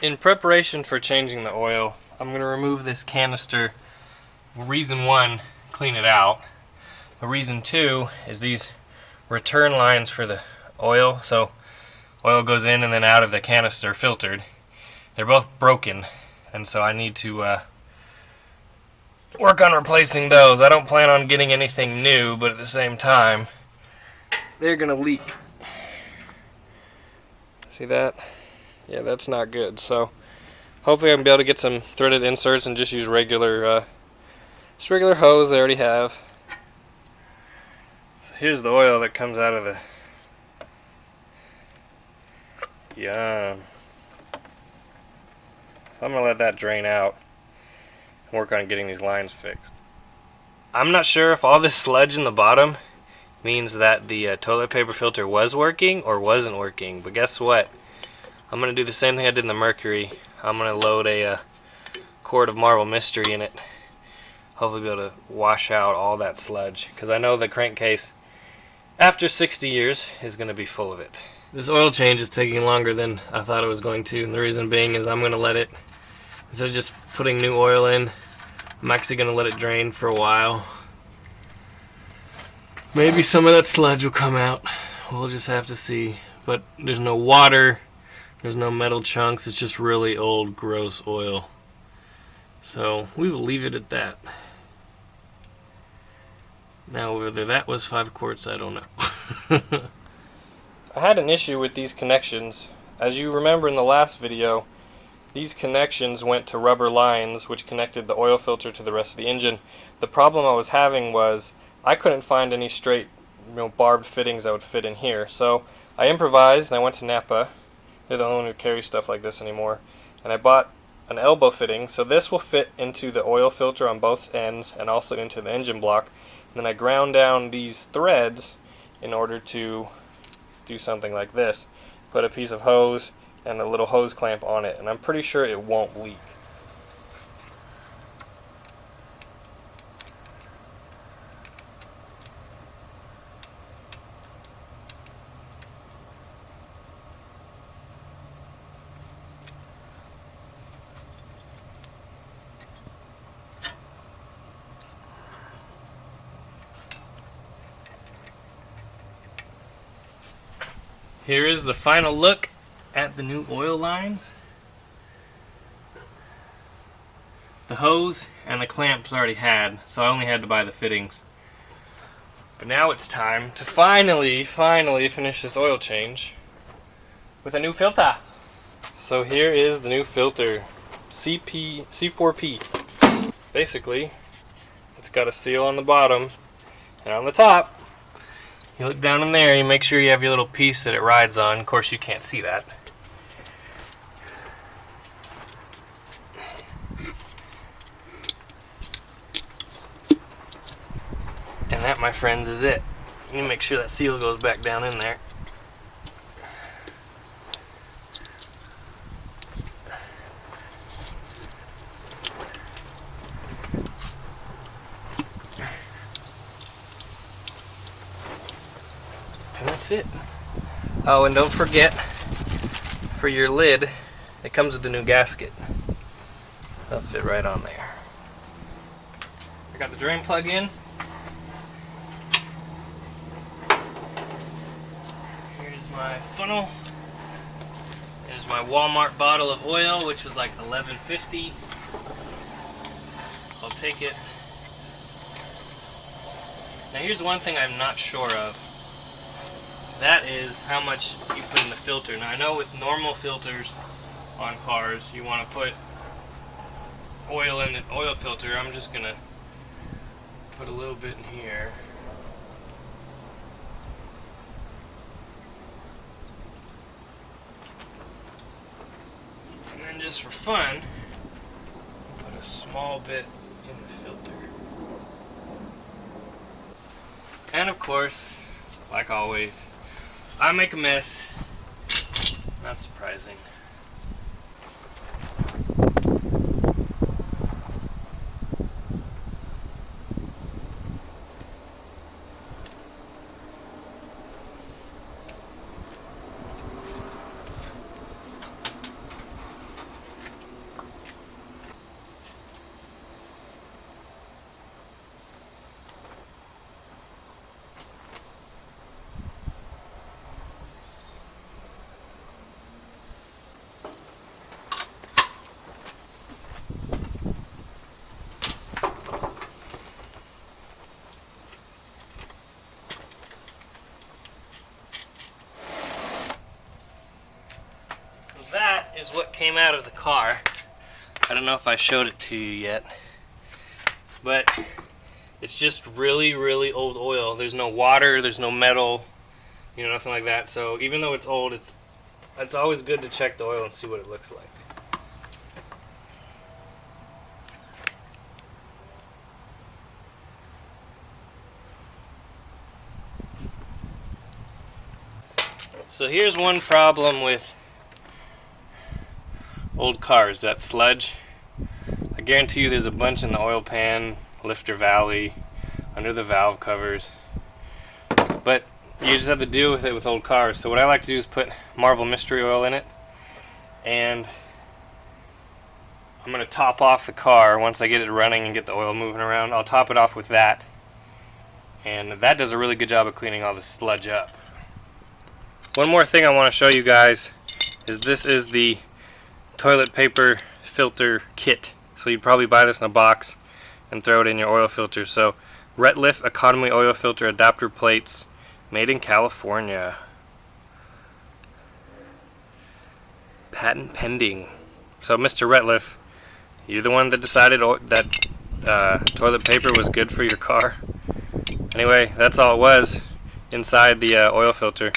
In preparation for changing the oil, I'm going to remove this canister. Reason one, clean it out. But reason two is these return lines for the oil. So oil goes in and then out of the canister filtered. They're both broken, and so I need to work on replacing those. I don't plan on getting anything new, but at the same time, they're going to leak. See that? Yeah, that's not good. So hopefully I can be able to get some threaded inserts and just use regular hose they already have. So here's the oil that comes out of the Yum. So I'm going to let that drain out and work on getting these lines fixed. I'm not sure if all this sludge in the bottom means that the toilet paper filter was working or wasn't working, but guess what? I'm going to do the same thing I did in the Mercury. I'm going to load a quart of Marble Mystery in it. Hopefully be able to wash out all that sludge, because I know the crankcase, after 60 years, is going to be full of it. This oil change is taking longer than I thought it was going to, and the reason being is I'm going to let it, instead of just putting new oil in, I'm actually going to let it drain for a while. Maybe some of that sludge will come out. We'll just have to see. But there's no water, there's no metal chunks, it's just really old, gross oil. So we will leave it at that. Now whether that was 5 quarts, I don't know. I had an issue with these connections. As you remember in the last video, these connections went to rubber lines which connected the oil filter to the rest of the engine. The problem I was having was I couldn't find any straight, barbed fittings that would fit in here. So I improvised and I went to Napa. They're the only one who carries stuff like this anymore. And I bought an elbow fitting, so this will fit into the oil filter on both ends and also into the engine block. And then I ground down these threads in order to do something like this. Put a piece of hose and a little hose clamp on it, and I'm pretty sure it won't leak. Here is the final look at the new oil lines. The hose and the clamps I already had, so I only had to buy the fittings. But now it's time to finally finish this oil change with a new filter. So here is the new filter, C4P. Basically, it's got a seal on the bottom and on the top. You look down in there, you make sure you have your little piece that it rides on. Of course, you can't see that. And that, my friends, is it. You make sure that seal goes back down in there. And that's it. Oh, and don't forget, for your lid, it comes with the new gasket. That'll fit right on there. I got the drain plug in. Here's my funnel. There's my Walmart bottle of oil, which was like $11.50. I'll take it. Now here's one thing I'm not sure of. That is how much you put in the filter. Now I know with normal filters on cars, you want to put oil in the oil filter. I'm just gonna put a little bit in here. And then just for fun, put a small bit in the filter. And of course, like always, I make a mess. Not surprising. what came out of the car. I don't know if I showed it to you yet, but it's just really, really old oil. There's no water, there's no metal, you know, nothing like that. So even though it's old, it's always good to check the oil and see what it looks like. So here's one problem with old cars, that sludge. I guarantee you there's a bunch in the oil pan, lifter valley, under the valve covers. But you just have to deal with it with old cars. So what I like to do is put Marvel Mystery Oil in it, and I'm going to top off the car once I get it running and get the oil moving around. I'll top it off with that, and that does a really good job of cleaning all the sludge up. One more thing I want to show you guys is this is the toilet paper filter kit. So you'd probably buy this in a box and throw it in your oil filter. So Retliff Economy Oil Filter Adapter Plates, made in California. Patent pending. So Mr. Retliff, you're the one that decided that toilet paper was good for your car. Anyway, that's all it was inside the oil filter.